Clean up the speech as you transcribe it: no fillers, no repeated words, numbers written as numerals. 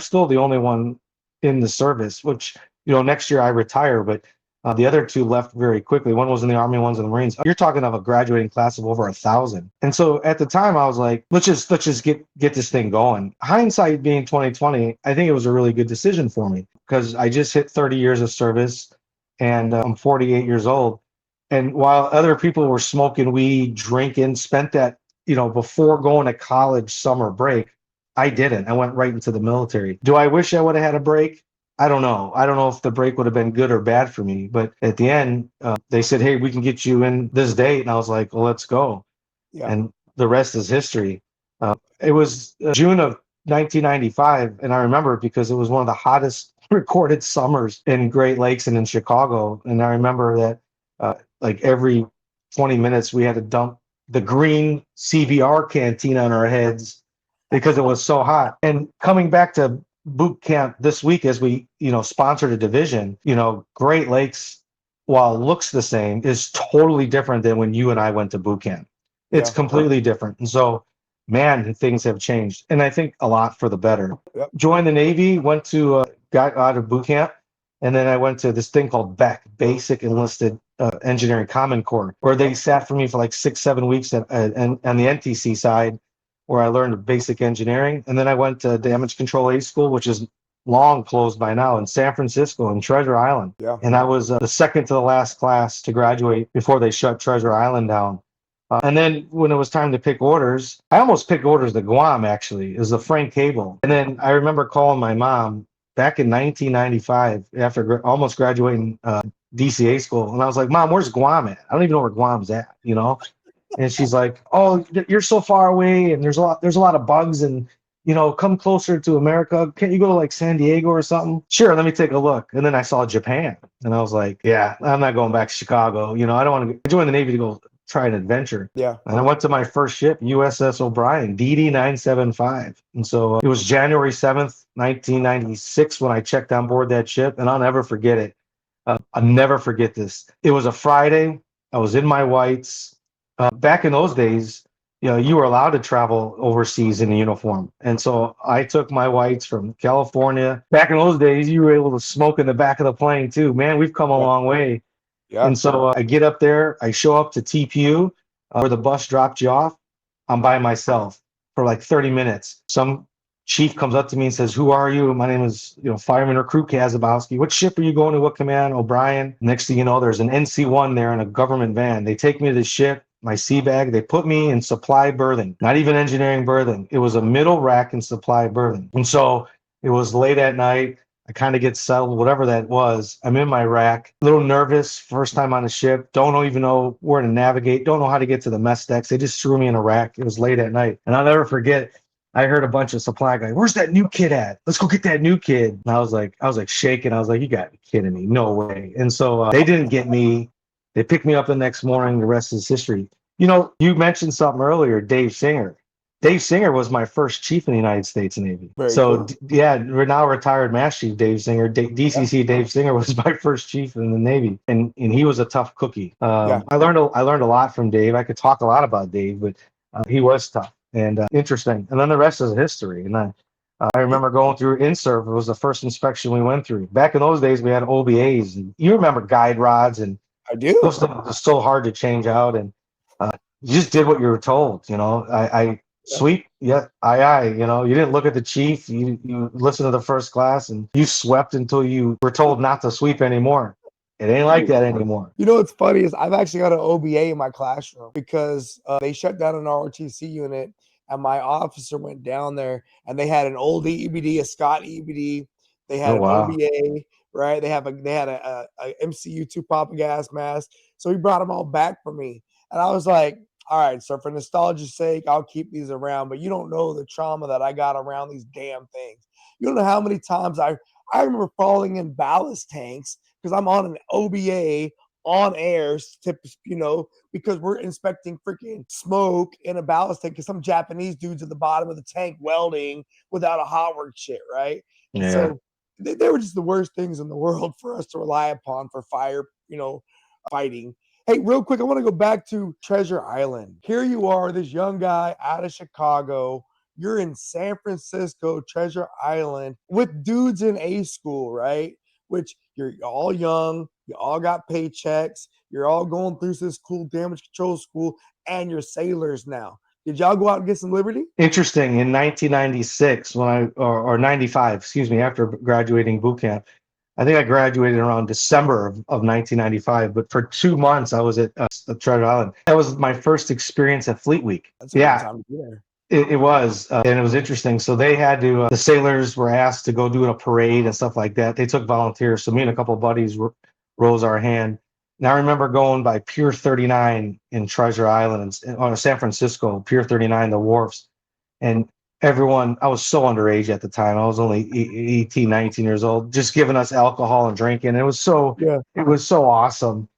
still the only one in the service, which, next year I retire, but the other two left very quickly. One was in the Army, one's in the Marines. You're talking of a graduating class of over 1,000. And so at the time I was like, let's just get this thing going. Hindsight being 2020, I think it was a really good decision for me because I just hit 30 years of service and I'm 48 years old. And while other people were smoking weed, drinking, spent that, before going to college summer break, I didn't. I went right into the military. Do I wish I would have had a break? I don't know. I don't know if the break would have been good or bad for me. But at the end, they said, hey, we can get you in this date. And I was like, well, let's go. Yeah. And the rest is history. It was June of 1995. And I remember it because it was one of the hottest recorded summers in Great Lakes and in Chicago. And I remember that like every 20 minutes, we had to dump the green CBR canteen on our heads because it was so hot. And coming back to boot camp this week as we sponsored a division, Great Lakes, while it looks the same, is totally different than when you and I went to boot camp. It's completely different. And so, man, things have changed, and I think a lot for the better. Joined the Navy, got out of boot camp, and then I went to this thing called BEC, Basic Enlisted Engineering Common Corps, where they sat for me for like 6-7 weeks on the NTC side, where I learned basic engineering. And then I went to Damage Control A-School, which is long closed by now, in San Francisco in Treasure Island. Yeah. And I was the second to the last class to graduate before they shut Treasure Island down. And then when it was time to pick orders, I almost picked orders to Guam, actually. It was a Frank Cable. And then I remember calling my mom back in 1995 after almost graduating DC A-School. And I was like, Mom, where's Guam at? I don't even know where Guam's at, And she's like, "Oh, you're so far away, and there's a lot of bugs, and come closer to America. Can't you go to like San Diego or something?" Sure, let me take a look. And then I saw Japan, and I was like, "Yeah, I'm not going back to Chicago. I don't want to." I joined the Navy to go try an adventure. Yeah. And I went to my first ship, USS O'Brien, DD 975, and so it was January 7th, 1996, when I checked on board that ship, and I'll never forget it. I'll never forget this. It was a Friday. I was in my whites. Back in those days, you were allowed to travel overseas in a uniform. And so I took my whites from California. Back in those days, you were able to smoke in the back of the plane too. Man, we've come a long way. Yeah. And so I get up there, I show up to TPU where the bus dropped you off. I'm by myself for like 30 minutes. Some chief comes up to me and says, "Who are you?" My name is, Fireman Recruit Kaszubowski. "What ship are you going to? What command?" "O'Brien." Next thing you know, there's an NC-1 there in a government van. They take me to the ship, my sea bag. They put me in supply berthing, not even engineering berthing. It was a middle rack in supply berthing. And so it was late at night. I kind of get settled, whatever that was. I'm in my rack, a little nervous, first time on a ship. Don't even know where to navigate. Don't know how to get to the mess decks. They just threw me in a rack. It was late at night. And I'll never forget, I heard a bunch of supply guys, "Where's that new kid at? Let's go get that new kid." And I was like shaking. I was like, "You got to be kidding me. No way." And so they didn't get me. They picked me up the next morning. The rest is history. You mentioned something earlier, Dave Singer. Dave Singer was my first chief in the United States Navy. Very cool. We're now retired Master Chief Dave Singer. DCC Dave Singer was my first chief in the Navy, and he was a tough cookie. I learned a lot from Dave. I could talk a lot about Dave, but he was tough and interesting. And then the rest is history. And I remember going through INSERV. It was the first inspection we went through. Back in those days, we had OBAs. And you remember guide rods, and I do. Those things are so hard to change out, and you just did what you were told. Sweep, yeah, aye. You didn't look at the chief. You listened to the first class, and you swept until you were told not to sweep anymore. It ain't like that anymore. What's funny is I've actually got an OBA in my classroom because they shut down an ROTC unit, and my officer went down there, and they had an old EBD, a Scott EBD. They had an OBA, right? They had a MCU 2 pop gas mask. So he brought them all back for me, and I was like, "All right, so for nostalgia's sake, I'll keep these around." But you don't know the trauma that I got around these damn things. You don't know how many times I remember falling in ballast tanks because I'm on an OBA on air, because we're inspecting freaking smoke in a ballast tank because some Japanese dudes at the bottom of the tank welding without a hot work shit, right? Yeah. So they were just the worst things in the world for us to rely upon for fire, fighting. Hey, real quick, I want to go back to Treasure Island. Here you are, this young guy out of Chicago. you're in San Francisco, Treasure Island, with dudes in A-School, right? Which you're all young, you all got paychecks, you're all going through this cool damage control school, and you're sailors now. Did y'all go out and get some liberty? Interesting. In 1996, or 95, excuse me, after graduating boot camp, I think I graduated around December of 1995. But for 2 months, I was at Treasure Island. That was my first experience at Fleet Week. That's a good time to be there. It was, and it was interesting. So they had to, the sailors were asked to go do a parade and stuff like that. They took volunteers. So me and a couple of buddies rose our hand. And I remember going by Pier 39 in Treasure Island, on San Francisco, Pier 39, the wharfs. And everyone, I was so underage at the time. I was only 18, 19 years old, just giving us alcohol and drinking. It was so awesome.